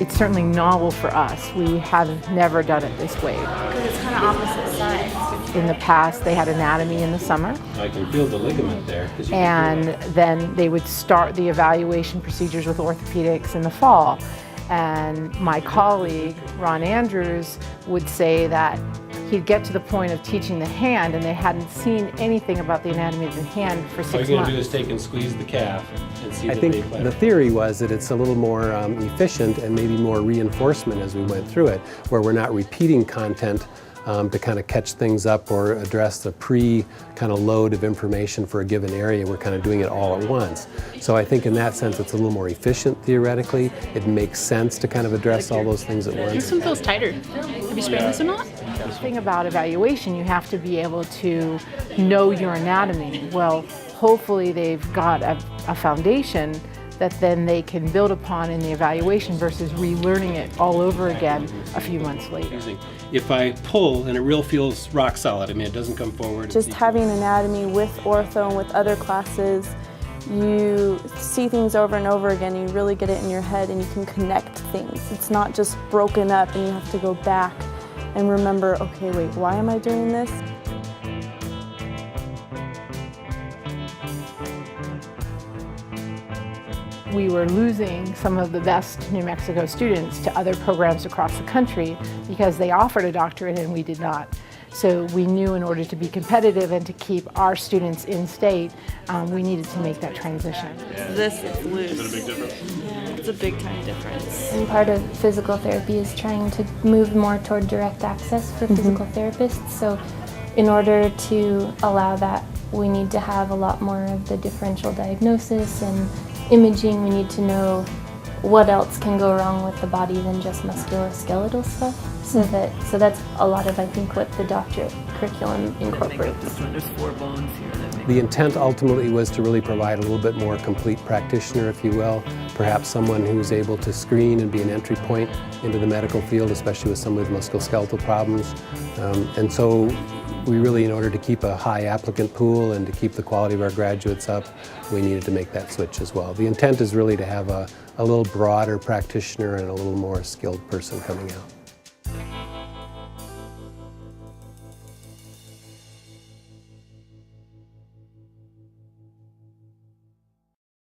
It's certainly novel for us. We have never done it this way. Because it's kind of opposite sides. In the past, they had anatomy in the summer. I can feel the ligament there. And then they would start the evaluation procedures with orthopedics in the fall. And my colleague, Ron Andrews, would say that he'd get to the point of teaching the hand and they hadn't seen anything about the anatomy of the hand for 6 months. All you're going to do is take and squeeze the calf and see I the think the theory was that it's a little more efficient and maybe more reinforcement as we went through it, where we're not repeating content to kind of catch things up or address the kind of load of information for a given area. We're kind of doing it all at once. So I think in that sense it's a little more efficient theoretically. It makes sense to kind of address all those things at once. This one feels tighter. Have you sprained this or not? The thing about evaluation, you have to be able to know your anatomy. Well, hopefully they've got a foundation that then they can build upon in the evaluation versus relearning it all over again a few months later. If I pull and it really feels rock solid, I mean it doesn't come forward. Just having anatomy with ortho and with other classes, you see things over and over again and you really get it in your head and you can connect things. It's not just broken up and you have to go back and remember, okay, wait, why am I doing this? We were losing some of the best New Mexico students to other programs across the country because they offered a doctorate and we did not. So we knew in order to be competitive and to keep our students in state, we needed to make that transition. This is loose. Is it a big difference? Yeah, it's a big time difference. And part of physical therapy is trying to move more toward direct access for physical therapists. So in order to allow that, we need to have a lot more of the differential diagnosis and imaging. We need to know what else can go wrong with the body than just musculoskeletal stuff. So that's a lot of, I think, what the doctorate curriculum incorporates. There's 4 bones here that make The intent ultimately was to really provide a little bit more complete practitioner, if you will, perhaps someone who's able to screen and be an entry point into the medical field, especially with someone with musculoskeletal problems. And so we really, in order to keep a high applicant pool and to keep the quality of our graduates up, we needed to make that switch as well. The intent is really to have a little broader practitioner and a little more skilled person coming out.